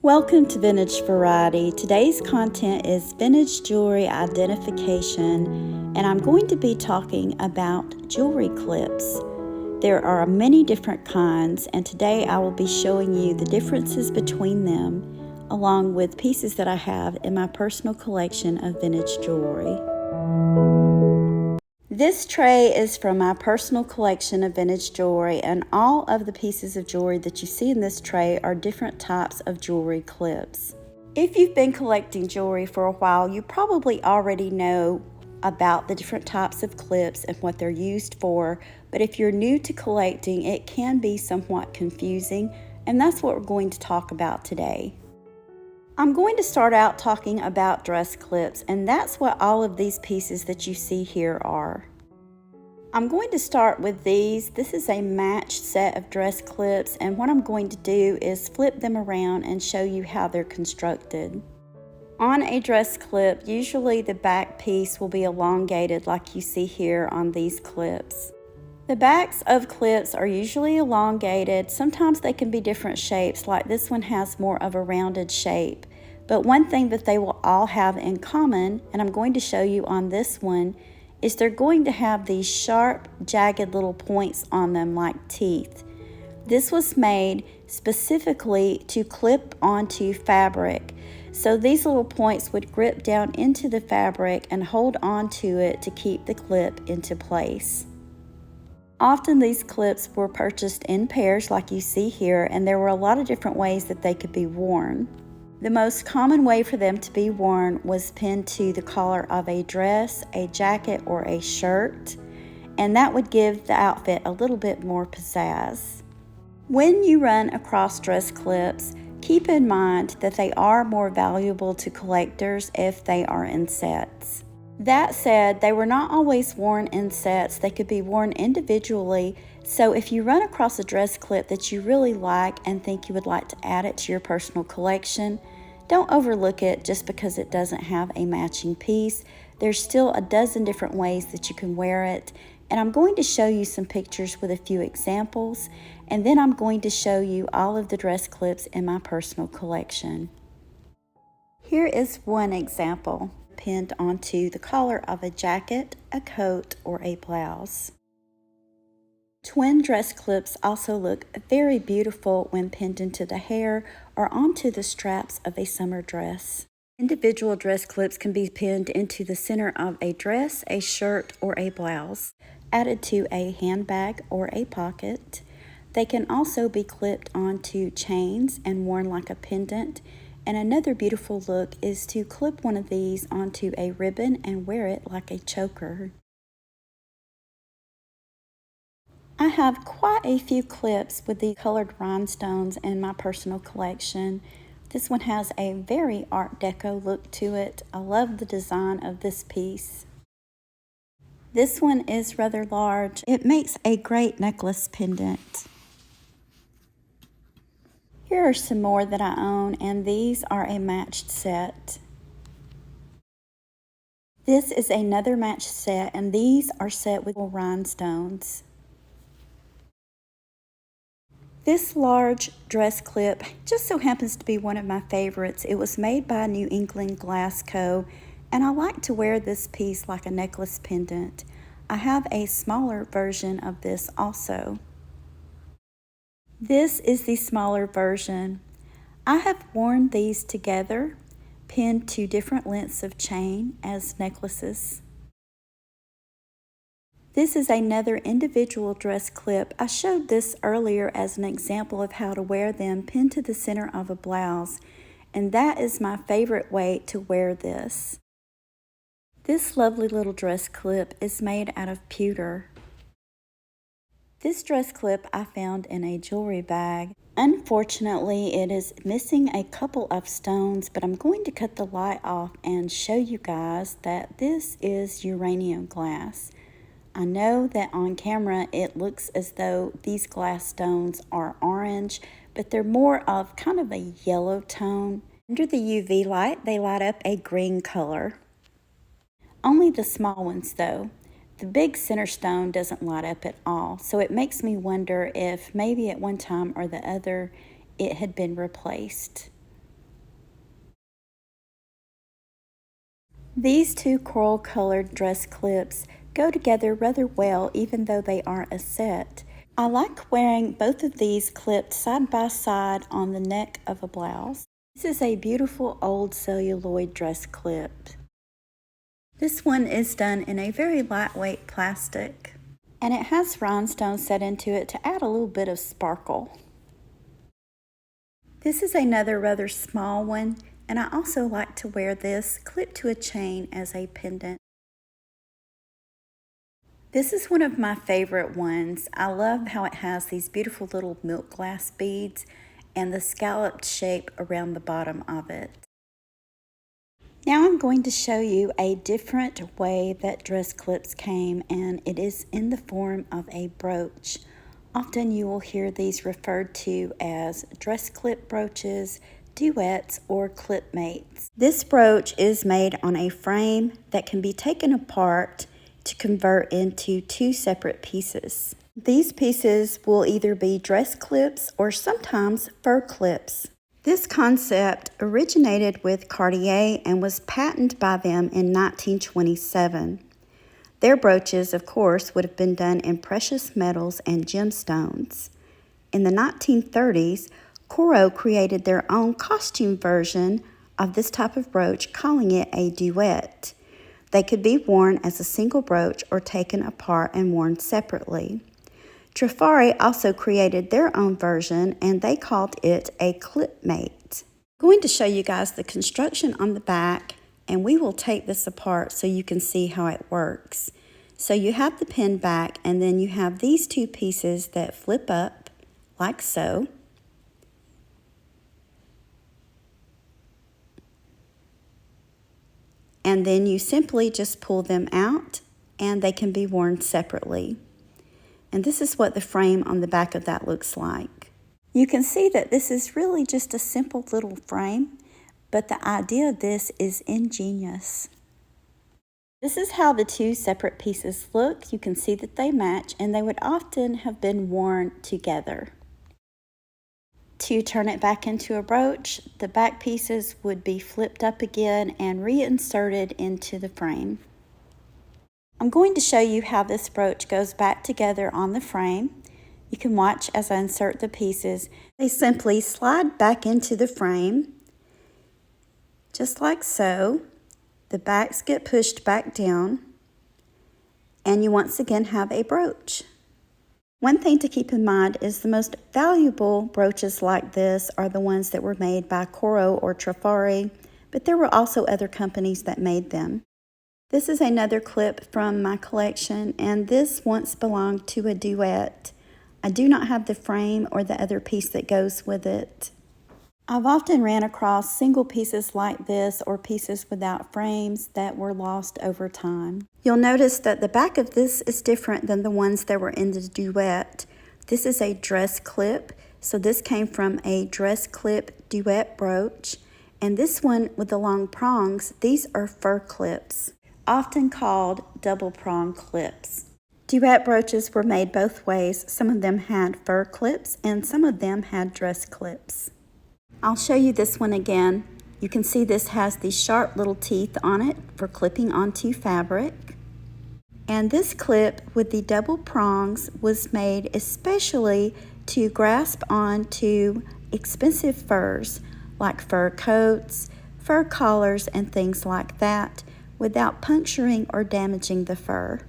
Welcome to Vintage Variety. Today's content is vintage jewelry identification, and I'm going to be talking about jewelry clips. There are many different kinds, and today I will be showing you the differences between them, along with pieces that I have in my personal collection of vintage jewelry. This tray is from my personal collection of vintage jewelry, and all of the pieces of jewelry that you see in this tray are different types of jewelry clips. If you've been collecting jewelry for a while, you probably already know about the different types of clips and what they're used for, but if you're new to collecting, it can be somewhat confusing, and that's what we're going to talk about today. I'm going to start out talking about dress clips, and that's what all of these pieces that you see here are. I'm going to start with these. This is a matched set of dress clips, and what I'm going to do is flip them around and show you how they're constructed. On a dress clip, usually the back piece will be elongated like you see here on these clips. The backs of clips are usually elongated. Sometimes they can be different shapes, like this one has more of a rounded shape. But one thing that they will all have in common, and I'm going to show you on this one, is they're going to have these sharp, jagged little points on them like teeth. This was made specifically to clip onto fabric. So these little points would grip down into the fabric and hold onto it to keep the clip into place. Often these clips were purchased in pairs like you see here, and there were a lot of different ways that they could be worn. The most common way for them to be worn was pinned to the collar of a dress, a jacket, or a shirt, and that would give the outfit a little bit more pizzazz. When you run across dress clips, keep in mind that they are more valuable to collectors if they are in sets. That said, they were not always worn in sets. They could be worn individually. So if you run across a dress clip that you really like and think you would like to add it to your personal collection, don't overlook it just because it doesn't have a matching piece. There's still a dozen different ways that you can wear it. And I'm going to show you some pictures with a few examples. And then I'm going to show you all of the dress clips in my personal collection. Here is one example, pinned onto the collar of a jacket, a coat, or a blouse. Twin dress clips also look very beautiful when pinned into the hair or onto the straps of a summer dress. Individual dress clips can be pinned into the center of a dress, a shirt, or a blouse, added to a handbag or a pocket. They can also be clipped onto chains and worn like a pendant. And another beautiful look is to clip one of these onto a ribbon and wear it like a choker. I have quite a few clips with the colored rhinestones in my personal collection. This one has a very Art Deco look to it. I love the design of this piece. This one is rather large. It makes a great necklace pendant. Here are some more that I own, and these are a matched set. This is another matched set, and these are set with rhinestones. This large dress clip just so happens to be one of my favorites. It was made by New England Glass Co., and I like to wear this piece like a necklace pendant. I have a smaller version of this also. This is the smaller version. I have worn these together, pinned to different lengths of chain as necklaces. This is another individual dress clip. I showed this earlier as an example of how to wear them pinned to the center of a blouse, and that is my favorite way to wear this. This lovely little dress clip is made out of pewter. This dress clip I found in a jewelry bag. Unfortunately, it is missing a couple of stones, but I'm going to cut the light off and show you guys that this is uranium glass. I know that on camera it looks as though these glass stones are orange, but they're more of kind of a yellow tone. Under the UV light, they light up a green color. Only the small ones though. The big center stone doesn't light up at all, so it makes me wonder if maybe at one time or the other it had been replaced. These two coral colored dress clips go together rather well even though they aren't a set. I like wearing both of these clipped side by side on the neck of a blouse. This is a beautiful old celluloid dress clip. This one is done in a very lightweight plastic, and it has rhinestones set into it to add a little bit of sparkle. This is another rather small one, and I also like to wear this clipped to a chain as a pendant. This is one of my favorite ones. I love how it has these beautiful little milk glass beads and the scalloped shape around the bottom of it. Now I'm going to show you a different way that dress clips came, and it is in the form of a brooch. Often you will hear these referred to as dress clip brooches, duets, or clip mates. This brooch is made on a frame that can be taken apart to convert into two separate pieces. These pieces will either be dress clips or sometimes fur clips. This concept originated with Cartier and was patented by them in 1927. Their brooches, of course, would have been done in precious metals and gemstones. In the 1930s, Coro created their own costume version of this type of brooch, calling it a duet. They could be worn as a single brooch or taken apart and worn separately. Trifari also created their own version, and they called it a clip mate. I'm going to show you guys the construction on the back, and we will take this apart so you can see how it works. So you have the pin back, and then you have these two pieces that flip up like so. And then you simply just pull them out, and they can be worn separately. And this is what the frame on the back of that looks like. You can see that this is really just a simple little frame, but the idea of this is ingenious. This is how the two separate pieces look. You can see that they match, and they would often have been worn together. To turn it back into a brooch, the back pieces would be flipped up again and reinserted into the frame. I'm going to show you how this brooch goes back together on the frame. You can watch as I insert the pieces. They simply slide back into the frame, just like so. The backs get pushed back down, and you once again have a brooch. One thing to keep in mind is the most valuable brooches like this are the ones that were made by Coro or Trifari, but there were also other companies that made them. This is another clip from my collection, and this once belonged to a duet. I do not have the frame or the other piece that goes with it. I've often ran across single pieces like this or pieces without frames that were lost over time. You'll notice that the back of this is different than the ones that were in the duet. This is a dress clip, so this came from a dress clip duet brooch. And this one with the long prongs, these are fur clips, often called double prong clips. Duet brooches were made both ways. Some of them had fur clips and some of them had dress clips. I'll show you this one again. You can see this has these sharp little teeth on it for clipping onto fabric. And this clip with the double prongs was made especially to grasp onto expensive furs like fur coats, fur collars, and things like that without puncturing or damaging the fur.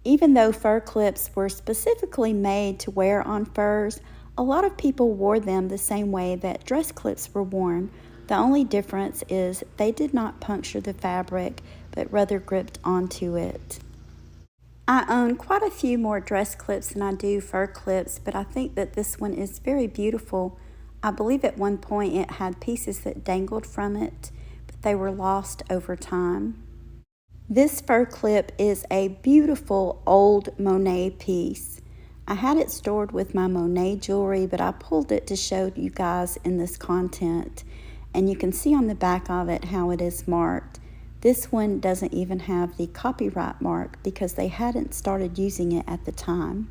Even though fur clips were specifically made to wear on furs, a lot of people wore them the same way that dress clips were worn. The only difference is they did not puncture the fabric, but rather gripped onto it. I own quite a few more dress clips than I do fur clips, but I think that this one is very beautiful. I believe at one point it had pieces that dangled from it, but they were lost over time. This fur clip is a beautiful old Monet piece. I had it stored with my Monet jewelry, but I pulled it to show you guys in this content. And you can see on the back of it how it is marked. This one doesn't even have the copyright mark because they hadn't started using it at the time.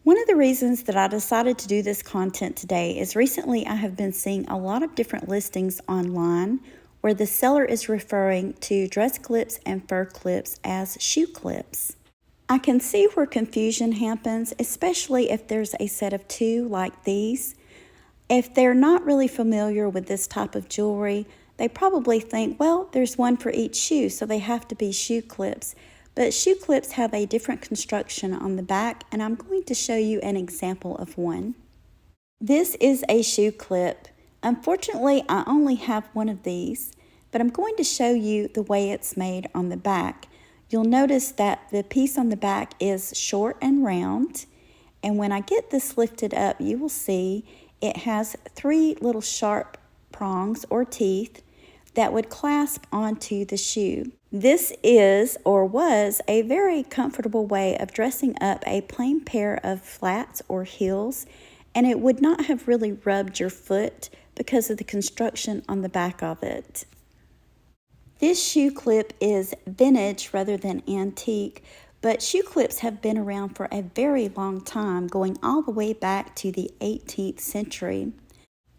One of the reasons that I decided to do this content today is recently I have been seeing a lot of different listings online where the seller is referring to dress clips and fur clips as shoe clips. I can see where confusion happens, especially if there's a set of two like these. If they're not really familiar with this type of jewelry, they probably think, well, there's one for each shoe, so they have to be shoe clips. But shoe clips have a different construction on the back, and I'm going to show you an example of one. This is a shoe clip. Unfortunately, I only have one of these, but I'm going to show you the way it's made on the back. You'll notice that the piece on the back is short and round, and when I get this lifted up, you will see it has three little sharp prongs or teeth that would clasp onto the shoe. This is or was a very comfortable way of dressing up a plain pair of flats or heels, and it would not have really rubbed your foot because of the construction on the back of it. This shoe clip is vintage rather than antique, but shoe clips have been around for a very long time, going all the way back to the 18th century.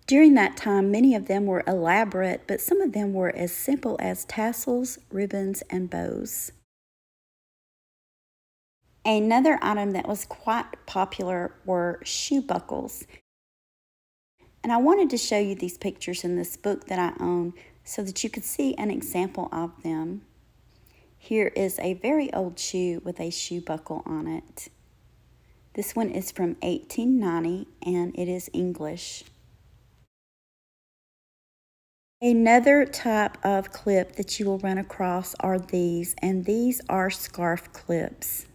During that time, many of them were elaborate, but some of them were as simple as tassels, ribbons, and bows. Another item that was quite popular were shoe buckles. And I wanted to show you these pictures in this book that I own so that you could see an example of them. Here is a very old shoe with a shoe buckle on it. This one is from 1890 and it is English. Another type of clip that you will run across are these, and these are scarf clips.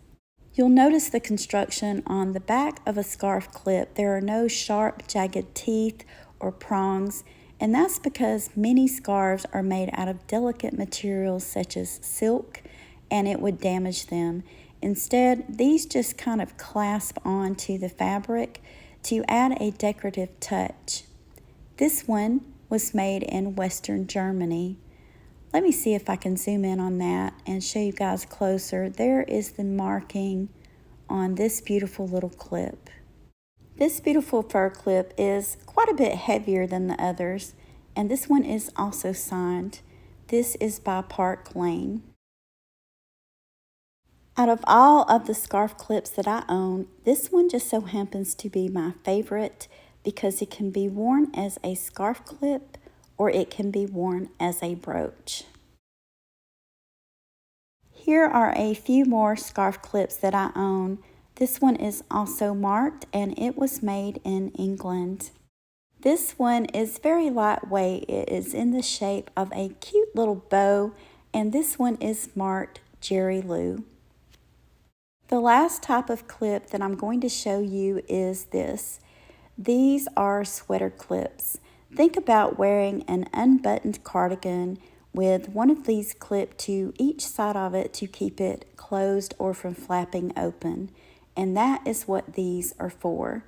You'll notice the construction on the back of a scarf clip. There are no sharp, jagged teeth or prongs, and that's because many scarves are made out of delicate materials such as silk, and it would damage them. Instead, these just kind of clasp onto the fabric to add a decorative touch. This one was made in Western Germany. Let me see if I can zoom in on that and show you guys closer. There is the marking on this beautiful little clip. This beautiful fur clip is quite a bit heavier than the others, and this one is also signed. This is by Park Lane. Out of all of the scarf clips that I own, this one just so happens to be my favorite because it can be worn as a scarf clip or it can be worn as a brooch. Here are a few more scarf clips that I own. This one is also marked and it was made in England. This one is very lightweight. It is in the shape of a cute little bow, and this one is marked Jerry Lou. The last type of clip that I'm going to show you is this. These are sweater clips. Think about wearing an unbuttoned cardigan with one of these clipped to each side of it to keep it closed or from flapping open. And that is what these are for.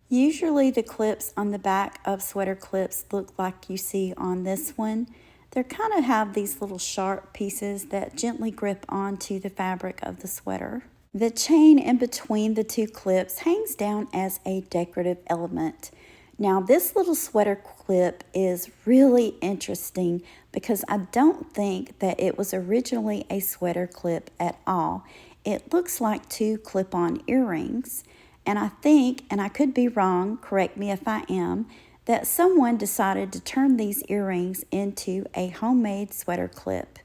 Usually the clips on the back of sweater clips look like you see on this one. They kind of have these little sharp pieces that gently grip onto the fabric of the sweater. The chain in between the two clips hangs down as a decorative element. Now this little sweater clip is really interesting because I don't think that it was originally a sweater clip at all. It looks like two clip-on earrings, and I think, and I could be wrong, correct me if I am, that someone decided to turn these earrings into a homemade sweater clip.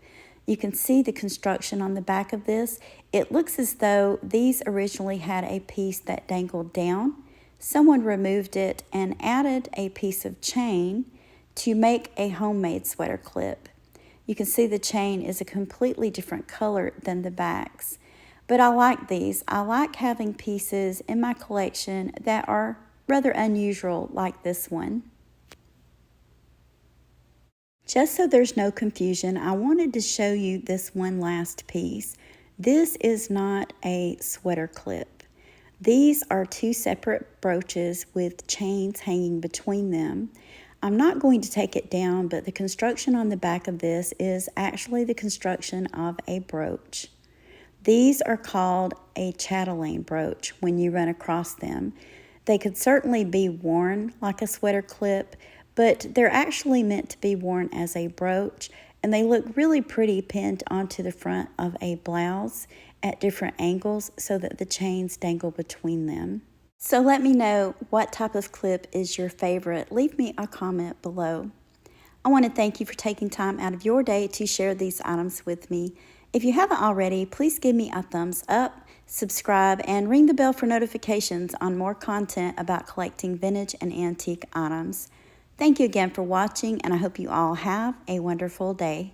You can see the construction on the back of this. It looks as though these originally had a piece that dangled down. Someone removed it and added a piece of chain to make a homemade sweater clip. You can see the chain is a completely different color than the backs. But I like these. I like having pieces in my collection that are rather unusual like this one. Just so there's no confusion, I wanted to show you this one last piece. This is not a sweater clip. These are two separate brooches with chains hanging between them. I'm not going to take it down, but the construction on the back of this is actually the construction of a brooch. These are called a chatelaine brooch when you run across them. They could certainly be worn like a sweater clip, but they're actually meant to be worn as a brooch, and they look really pretty pinned onto the front of a blouse at different angles so that the chains dangle between them. So let me know what type of clip is your favorite. Leave me a comment below. I want to thank you for taking time out of your day to share these items with me. If you haven't already, please give me a thumbs up, subscribe, and ring the bell for notifications on more content about collecting vintage and antique items. Thank you again for watching, and I hope you all have a wonderful day.